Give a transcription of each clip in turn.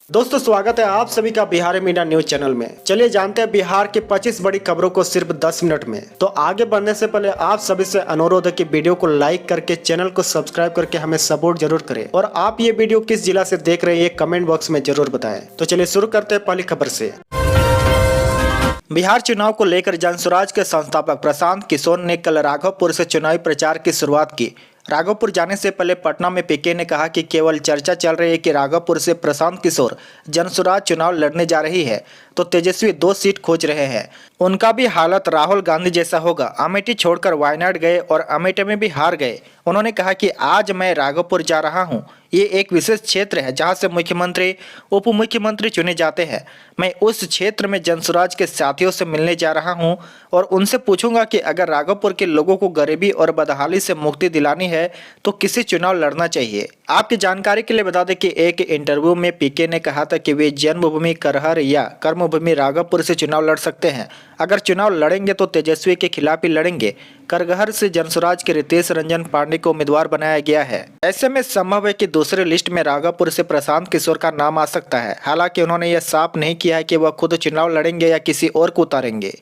दोस्तों स्वागत है आप सभी का बिहार मीडिया न्यूज चैनल में। चलिए जानते हैं बिहार की 25 बड़ी खबरों को सिर्फ 10 मिनट में। तो आगे बढ़ने से पहले आप सभी से अनुरोध है कि वीडियो को लाइक करके चैनल को सब्सक्राइब करके हमें सपोर्ट जरूर करें और आप ये वीडियो किस जिला से देख रहे हैं ये कमेंट बॉक्स में जरूर बताएं। तो चलिए शुरू करते हैं पहली खबर से। बिहार चुनाव को लेकर जनसुराज के संस्थापक प्रशांत किशोर ने कल राघवपुर से चुनावी प्रचार की शुरुआत की। राघवपुर जाने से पहले पटना में पीके ने कहा कि केवल चर्चा चल रही है कि राघवपुर से प्रशांत किशोर जनसुराज चुनाव लड़ने जा रही है तो तेजस्वी 2 सीट खोज रहे हैं। उनका भी हालत राहुल गांधी जैसा होगा। अमेठी छोड़कर वायनाड गए और अमेठी में भी हार गए। उन्होंने कहा कि आज मैं राघवपुर जा रहा हूं। ये एक विशेष क्षेत्र है जहां से मुख्यमंत्री उप मुख्यमंत्री चुने जाते हैं। मैं उस क्षेत्र में जनसुराज के साथियों से मिलने जा रहा हूं और उनसे पूछूंगा कि अगर राघवपुर के लोगों को गरीबी और बदहाली से मुक्ति दिलानी है तो किसी चुनाव लड़ना चाहिए। आपकी जानकारी के लिए बता दें कि एक इंटरव्यू में पीके ने कहा था कि वे जन्मभूमि करहर या कर्मभूमि राघवपुर से चुनाव लड़ सकते हैं। अगर चुनाव लड़ेंगे तो तेजस्वी के खिलाफ ही लड़ेंगे। करगहर से जनसुराज के रितेश रंजन पांडे को उम्मीदवार बनाया गया है। ऐसे में संभव है कि दूसरे लिस्ट में राघवपुर से प्रशांत किशोर का नाम आ सकता है। हालांकि उन्होंने यह साफ नहीं किया है कि वह खुद चुनाव लड़ेंगे या किसी और को उतारेंगे।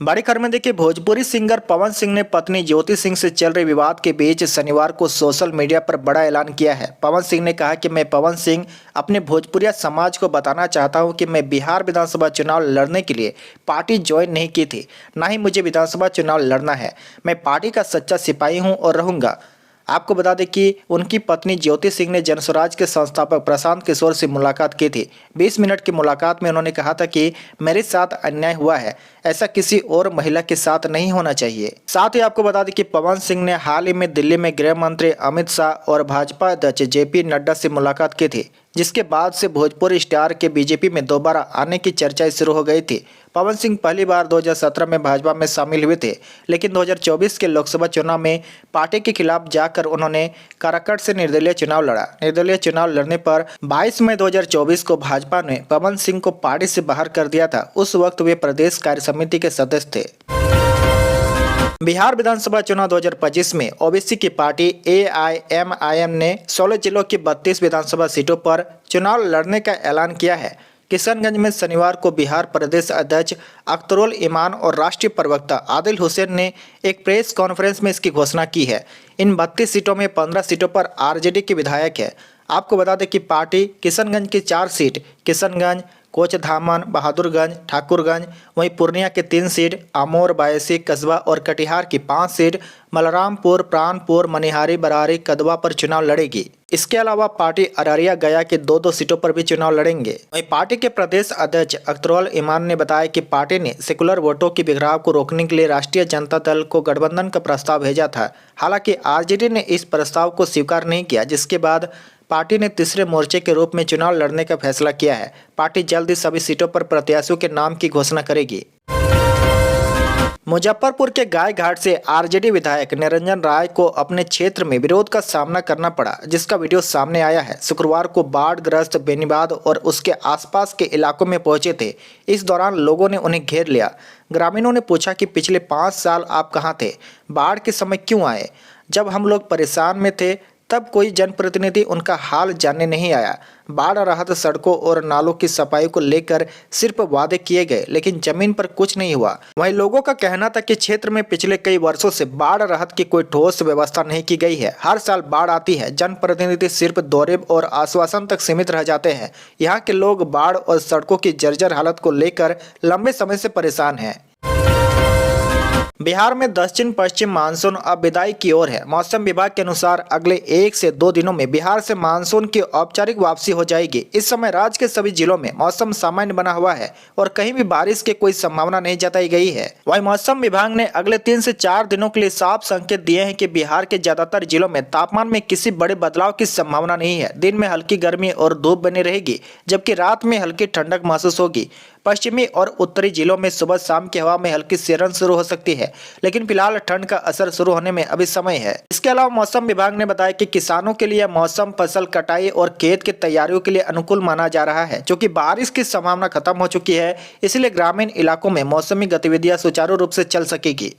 बड़ी खबर में देखिए, भोजपुरी सिंगर पवन सिंह ने पत्नी ज्योति सिंह से चल रहे विवाद के बीच शनिवार को सोशल मीडिया पर बड़ा ऐलान किया है। पवन सिंह ने कहा कि मैं पवन सिंह अपने भोजपुरिया समाज को बताना चाहता हूं कि मैं बिहार विधानसभा चुनाव लड़ने के लिए पार्टी ज्वाइन नहीं की थी, ना ही मुझे विधानसभा चुनाव लड़ना है। मैं पार्टी का सच्चा सिपाही हूँ और रहूँगा। आपको बता दें कि उनकी पत्नी ज्योति सिंह ने जनसुराज के संस्थापक प्रशांत किशोर से मुलाकात की थी। 20 मिनट की मुलाकात में उन्होंने कहा था कि मेरे साथ अन्याय हुआ है, ऐसा किसी और महिला के साथ नहीं होना चाहिए। साथ ही आपको बता दें कि पवन सिंह ने हाल ही में दिल्ली में गृह मंत्री अमित शाह और भाजपा अध्यक्ष JP नड्डा से मुलाकात की थी, जिसके बाद से भोजपुरी स्टार के बीजेपी में दोबारा आने की चर्चाएं शुरू हो गई थी। पवन सिंह पहली बार 2017 में भाजपा में शामिल हुए थे, लेकिन 2024 के लोकसभा चुनाव में पार्टी के खिलाफ जाकर उन्होंने काराकट से निर्दलीय चुनाव लड़ा। निर्दलीय चुनाव लड़ने पर 22 मई 2024 को भाजपा ने पवन सिंह को पार्टी से बाहर कर दिया था। उस वक्त वे प्रदेश कार्य समिति के सदस्य थे। बिहार विधानसभा चुनाव 2025 में ओबीसी की पार्टी AIMIM ने 16 जिलों की 32 विधानसभा सीटों पर चुनाव लड़ने का ऐलान किया है। किशनगंज में शनिवार को बिहार प्रदेश अध्यक्ष अख्तरुल इमान और राष्ट्रीय प्रवक्ता आदिल हुसैन ने एक प्रेस कॉन्फ्रेंस में इसकी घोषणा की है। इन 32 सीटों में 15 सीटों पर RJD के विधायक है। आपको बता दें कि पार्टी किशनगंज की 4 सीट, किशनगंज, कोचधामन, बहादुरगंज, ठाकुरगंज, वहीं पूर्णिया के 3 सीट, अमोर, बायसी, कस्बा और कटिहार की 5 सीट, बलरामपुर, प्राणपुर, मनिहारी, बरारी, कदवा पर चुनाव लड़ेगी। इसके अलावा पार्टी अररिया, गया के 2-2 सीटों पर भी चुनाव लड़ेंगे। वहीं पार्टी के प्रदेश अध्यक्ष अख्तरुल इमान ने बताया कि पार्टी ने सेकुलर वोटों की बिखराव को रोकने के लिए राष्ट्रीय जनता दल को गठबंधन का प्रस्ताव भेजा था। हालांकि RJD ने इस प्रस्ताव को स्वीकार नहीं किया, जिसके बाद पार्टी ने तीसरे मोर्चे के रूप में चुनाव लड़ने का फैसला किया है। पार्टी जल्द ही सभी सीटों पर प्रत्याशियों के नाम की घोषणा करेगी। मुजफ्फरपुर के गाय घाट से RJD विधायक निरंजन राय को अपने क्षेत्र में विरोध का सामना करना पड़ा, जिसका वीडियो सामने आया है। शुक्रवार को बाढ़ग्रस्त बेनीबाद और उसके आसपास के इलाकों में पहुंचे थे। इस दौरान लोगों ने उन्हें घेर लिया। ग्रामीणों ने पूछा कि पिछले 5 साल आप कहां थे, बाढ़ के समय क्यों आए? जब हम लोग परेशान में थे तब कोई जनप्रतिनिधि उनका हाल जानने नहीं आया। बाढ़ राहत, सड़कों और नालों की सफाई को लेकर सिर्फ वादे किए गए, लेकिन जमीन पर कुछ नहीं हुआ। वहीं लोगों का कहना था कि क्षेत्र में पिछले कई वर्षों से बाढ़ राहत की कोई ठोस व्यवस्था नहीं की गई है। हर साल बाढ़ आती है, जनप्रतिनिधि सिर्फ दौरे और आश्वासन तक सीमित रह जाते हैं। यहाँ के लोग बाढ़ और सड़कों की जर्जर हालत को लेकर लंबे समय से परेशान हैं। बिहार में दक्षिण पश्चिम मानसून अब विदाई की ओर है। मौसम विभाग के अनुसार अगले 1 से 2 दिनों में बिहार से मानसून की औपचारिक वापसी हो जाएगी। इस समय राज्य के सभी जिलों में मौसम सामान्य बना हुआ है और कहीं भी बारिश की कोई संभावना नहीं जताई गई है। वहीं मौसम विभाग ने अगले 3 से 4 दिनों के लिए साफ संकेत दिए हैं कि बिहार के ज्यादातर जिलों में तापमान में किसी बड़े बदलाव की संभावना नहीं है। दिन में हल्की गर्मी और धूप बनी रहेगी, जबकि रात में हल्की ठंडक महसूस होगी। पश्चिमी और उत्तरी जिलों में सुबह शाम की हवा में हल्की सिरन शुरू हो सकती है, लेकिन फिलहाल ठंड का असर शुरू होने में अभी समय है। इसके अलावा मौसम विभाग ने बताया कि किसानों के लिए मौसम फसल कटाई और खेत की तैयारियों के लिए अनुकूल माना जा रहा है, क्योंकि बारिश की संभावना खत्म हो चुकी है। इसलिए ग्रामीण इलाकों में मौसमी गतिविधियां सुचारू रूप से चल सकेगी।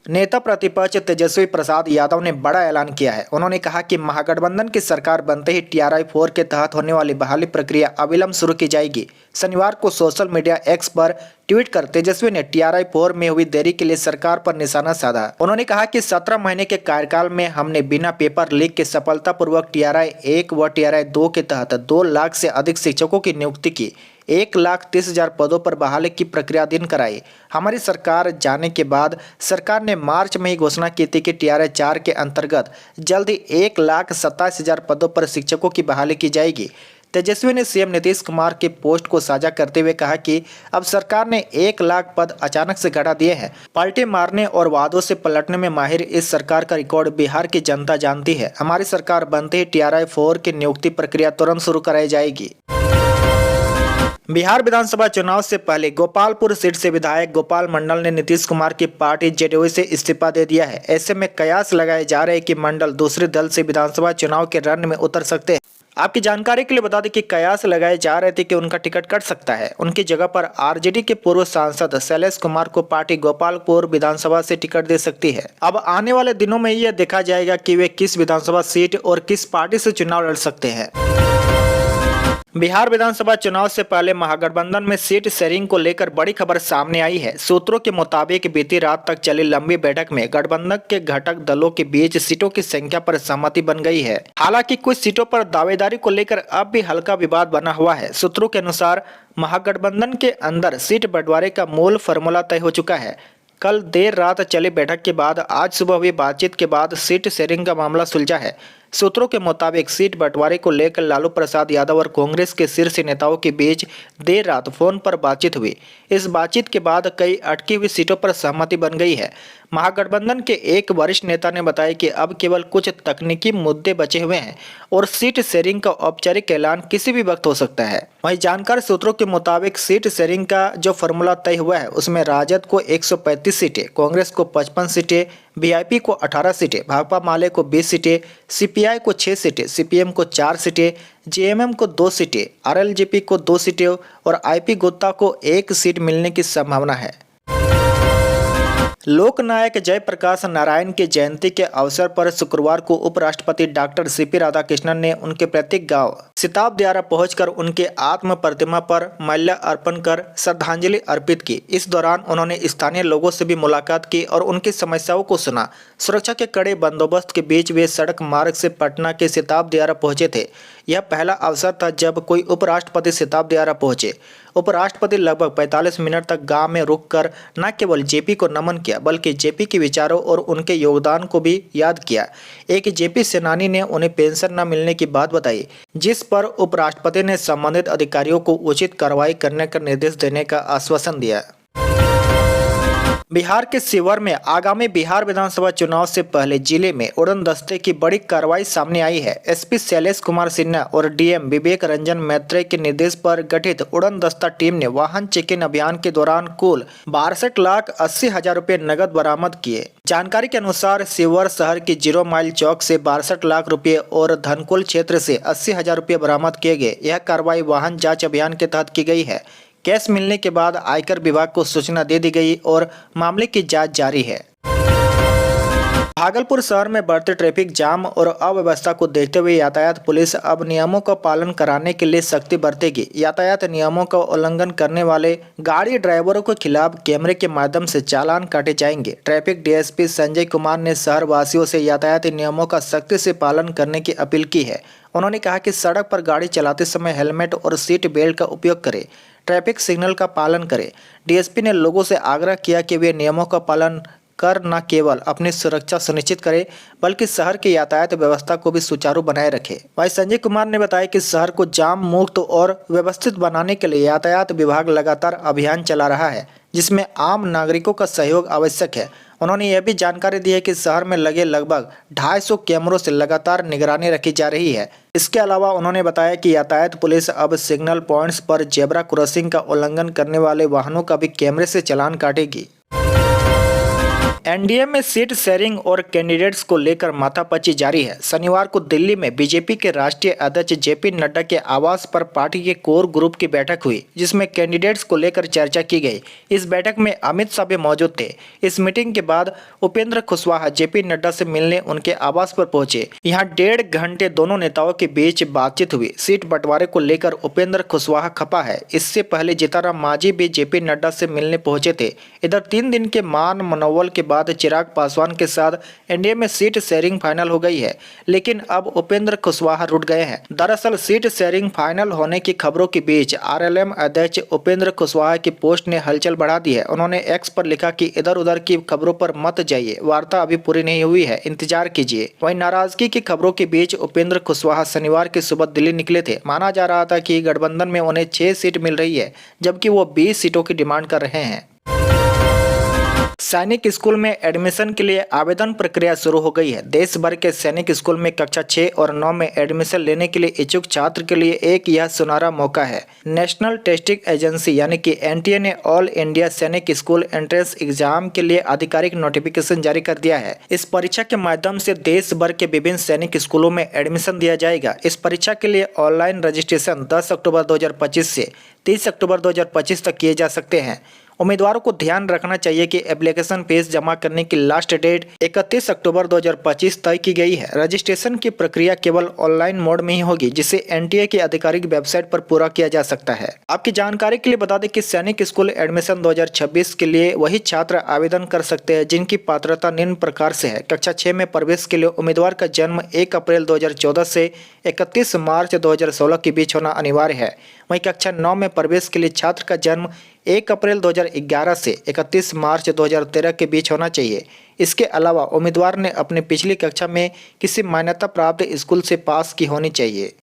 नेता प्रतिपक्ष तेजस्वी प्रसाद यादव ने बड़ा ऐलान किया है। उन्होंने कहा कि महागठबंधन की सरकार बनते ही टीआरआई 4 के तहत होने वाली बहाली प्रक्रिया अविलंब शुरू की जाएगी। शनिवार को सोशल मीडिया एक्स पर ट्वीट कर तेजस्वी ने टीआरआई 4 में हुई देरी के लिए सरकार पर निशाना साधा। उन्होंने कहा कि 17 महीने के कार्यकाल में हमने बिना पेपर लीक के सफलतापूर्वक टीआरआई 1 व टीआरआई 2 के तहत 2 लाख से अधिक शिक्षकों की नियुक्ति की, 1,30,000 पदों पर बहाली की प्रक्रिया दिन कराई। हमारी सरकार जाने के बाद सरकार ने मार्च में ही घोषणा की थी कि टीआरआई 4 के अंतर्गत जल्द ही 1,27,000 पदों पर शिक्षकों की बहाली की जाएगी। तेजस्वी ने सीएम नीतीश कुमार के पोस्ट को साझा करते हुए कहा कि अब सरकार ने 1 लाख पद अचानक से घटा दिए हैं। पलटे मारने और वादों से पलटने में माहिर इस सरकार का रिकॉर्ड बिहार की जनता जानती है। हमारी सरकार बनते ही टीआरआई 4 की नियुक्ति प्रक्रिया तुरंत शुरू कराई जाएगी। बिहार विधानसभा चुनाव से पहले गोपालपुर सीट से विधायक गोपाल मंडल ने नीतीश कुमार की पार्टी जेडीयू से इस्तीफा दे दिया है। ऐसे में कयास लगाए जा रहे हैं कि मंडल दूसरे दल से विधानसभा चुनाव के रण में उतर सकते हैं। आपकी जानकारी के लिए बता दें कि कयास लगाए जा रहे थे कि उनका टिकट कट सकता है। उनकी जगह पर आरजेडी के पूर्व सांसद शैलेश कुमार को पार्टी गोपालपुर विधानसभा से टिकट दे सकती है। अब आने वाले दिनों में यह देखा जाएगा कि वे किस विधानसभा सीट और किस पार्टी से चुनाव लड़ सकते हैं। बिहार विधानसभा चुनाव से पहले महागठबंधन में सीट शेयरिंग को लेकर बड़ी खबर सामने आई है। सूत्रों के मुताबिक बीती रात तक चली लंबी बैठक में गठबंधन के घटक दलों के बीच सीटों की संख्या पर सहमति बन गई है। हालांकि कुछ सीटों पर दावेदारी को लेकर अब भी हल्का विवाद बना हुआ है। सूत्रों के अनुसार महागठबंधन के अंदर सीट बंटवारे का मूल फार्मूला तय हो चुका है। कल देर रात चली बैठक के बाद आज सुबह हुई बातचीत के बाद सीट शेयरिंग का मामला सुलझा है। सूत्रों के मुताबिक सीट बंटवारे को लेकर लालू प्रसाद यादव और कांग्रेस के शीर्ष नेताओं के बीच देर रात फोन पर बातचीत हुई। इस बातचीत के बाद कई अटकी हुई सीटों पर सहमति बन गई है। महागठबंधन के एक वरिष्ठ नेता ने बताया कि अब केवल कुछ तकनीकी मुद्दे बचे हुए हैं और सीट शेयरिंग का औपचारिक ऐलान किसी भी वक्त हो सकता है। वहीं जानकार सूत्रों के मुताबिक सीट शेयरिंग का जो फॉर्मूला तय हुआ है उसमें राजद को 135 सीटें, कांग्रेस को 55 सीटें, वीआईपी को 18 सीटें, भाकपा माले को 20 सीटें, सीपीआई को 6 सीटें, सीपीएम को 4 सीटें, जेएमएम को 2 सीटें, आरएलजेपी को 2 सीटें और आईपी गुप्ता को 1 सीट मिलने की संभावना है। लोकनायक जयप्रकाश नारायण की जयंती के अवसर पर शुक्रवार को उपराष्ट्रपति डॉक्टर सीपी राधाकृष्णन ने उनके प्रत्येक गांव सिताब दियारा पहुंचकर उनके आत्म प्रतिमा पर माल्या अर्पण कर श्रद्धांजलि अर्पित की। इस दौरान उन्होंने स्थानीय लोगों से भी मुलाकात की और उनकी समस्याओं को सुना। सुरक्षा के कड़े बंदोबस्त के बीच वे सड़क मार्ग से पटना के सिताब दियारा पहुंचे थे। यह पहला अवसर था जब कोई उपराष्ट्रपति सिताब दियारा पहुंचे। उपराष्ट्रपति लगभग 45 मिनट तक गांव में रुककर न केवल जेपी को नमन किया बल्कि जेपी के विचारों और उनके योगदान को भी याद किया। एक जेपी सेनानी ने उन्हें पेंशन न मिलने की बात बताई, जिस पर उपराष्ट्रपति ने संबंधित अधिकारियों को उचित कार्रवाई करने का निर्देश देने का आश्वासन दिया। बिहार के शिवहर में आगामी बिहार विधानसभा चुनाव से पहले जिले में उड़न दस्ते की बड़ी कार्रवाई सामने आई है। एसपी शैलेश कुमार सिन्हा और डीएम विवेक रंजन मैत्रेय के निर्देश पर गठित उड़न दस्ता टीम ने वाहन चेकिंग अभियान के दौरान कुल 62,80,000 रुपए नकद बरामद किए। जानकारी के अनुसार शिवहर शहर की 0 माइल चौक से 62 लाख रुपए और धनकुल क्षेत्र से 80,000 रुपए बरामद किए गए। यह कार्रवाई वाहन जाँच अभियान के तहत की गई है। कैश मिलने के बाद आयकर विभाग को सूचना दे दी गई और मामले की जांच जारी है। भागलपुर शहर में बढ़ते ट्रैफिक जाम और अव्यवस्था को देखते हुए यातायात पुलिस अब नियमों का पालन कराने के लिए सख्ती बरतेगी। यातायात नियमों का उल्लंघन करने वाले गाड़ी ड्राइवरों के खिलाफ कैमरे के माध्यम से चालान काटे जाएंगे। ट्रैफिक डीएसपी संजय कुमार ने शहर वासियों से यातायात नियमों का सख्ती से पालन करने की अपील की है। उन्होंने कहा कि सड़क पर गाड़ी चलाते समय हेलमेट और सीट बेल्ट का उपयोग करें, ट्रैफिक सिग्नल का पालन करें। डीएसपी ने लोगों से आग्रह किया कि वे नियमों का पालन कर न केवल अपनी सुरक्षा सुनिश्चित करें बल्कि शहर की यातायात व्यवस्था को भी सुचारू बनाए रखें। वहीं संजय कुमार ने बताया कि शहर को जाम मुक्त और व्यवस्थित बनाने के लिए यातायात विभाग लगातार अभियान चला रहा है, जिसमें आम नागरिकों का सहयोग आवश्यक है। उन्होंने यह भी जानकारी दी है कि शहर में लगे लगभग 250 कैमरों से लगातार निगरानी रखी जा रही है। इसके अलावा उन्होंने बताया कि यातायात पुलिस अब सिग्नल पॉइंट्स पर जेब्रा क्रॉसिंग का उल्लंघन करने वाले वाहनों का भी कैमरे से चालान काटेगी। एनडीए में सीट शेयरिंग और कैंडिडेट्स को लेकर माथापच्ची जारी है। शनिवार को दिल्ली में बीजेपी के राष्ट्रीय अध्यक्ष जेपी नड्डा के आवास पर पार्टी के कोर ग्रुप की बैठक हुई, जिसमें कैंडिडेट्स को लेकर चर्चा की गई। इस बैठक में अमित शाह भी मौजूद थे। इस मीटिंग के बाद उपेंद्र कुशवाहा जेपी नड्डा से मिलने उनके आवास पर पहुंचे। यहां 1.5 घंटे दोनों नेताओं के बीच बातचीत हुई। सीट बंटवारे को लेकर उपेंद्र कुशवाहा खपा है। इससे पहले जीतनराम मांझी भी जेपी नड्डा से मिलने पहुंचे थे। इधर 3 दिन के मान मनोवल के बाद चिराग पासवान के साथ एनडीए में सीट शेयरिंग फाइनल हो गई है, लेकिन अब उपेंद्र कुशवाहा रुठ गए हैं। दरअसल सीट शेयरिंग फाइनल होने की खबरों के बीच आरएलएम अध्यक्ष उपेंद्र कुशवाहा की पोस्ट ने हलचल बढ़ा दी है। उन्होंने एक्स पर लिखा कि इधर उधर की खबरों पर मत जाइए, वार्ता अभी पूरी नहीं हुई है, इंतजार कीजिए। वहीं नाराजगी की खबरों के बीच उपेंद्र कुशवाहा शनिवार की सुबह दिल्ली निकले थे। माना जा रहा था कि गठबंधन में उन्हें 6 सीट मिल रही है, जबकि वो 20 सीटों की डिमांड कर रहे हैं। सैनिक स्कूल में एडमिशन के लिए आवेदन प्रक्रिया शुरू हो गई है। देश भर के सैनिक स्कूल में कक्षा 6 और 9 में एडमिशन लेने के लिए इच्छुक छात्र के लिए एक यह सुनहरा मौका है। नेशनल टेस्टिंग एजेंसी यानी कि एनटीए ने ऑल इंडिया सैनिक स्कूल एंट्रेंस एग्जाम के लिए आधिकारिक नोटिफिकेशन जारी कर दिया है। इस परीक्षा के माध्यम से देश भर के विभिन्न सैनिक स्कूलों में एडमिशन दिया जाएगा। इस परीक्षा के लिए ऑनलाइन रजिस्ट्रेशन 10 अक्टूबर 2025 से 30 अक्टूबर 2025 तक किए जा सकते हैं। उम्मीदवारों को ध्यान रखना चाहिए कि एप्लीकेशन फीस जमा करने की लास्ट डेट 31 अक्टूबर 2025 तय की गई है। रजिस्ट्रेशन की प्रक्रिया केवल ऑनलाइन मोड में ही होगी, जिसे एनटीए की आधिकारिक वेबसाइट पर पूरा किया जा सकता है। आपकी जानकारी के लिए बता दें कि सैनिक स्कूल एडमिशन 2026 के लिए वही छात्र आवेदन कर सकते हैं जिनकी पात्रता निम्न प्रकार से है। कक्षा 6 में प्रवेश के लिए उम्मीदवार का जन्म 1 अप्रैल 2014 से 31 मार्च 2016 के बीच होना अनिवार्य है। वहीं कक्षा 9 में प्रवेश के लिए छात्र का जन्म 1 अप्रैल 2011 से 31 मार्च 2013 के बीच होना चाहिए। इसके अलावा उम्मीदवार ने अपनी पिछली कक्षा में किसी मान्यता प्राप्त स्कूल से पास की होनी चाहिए।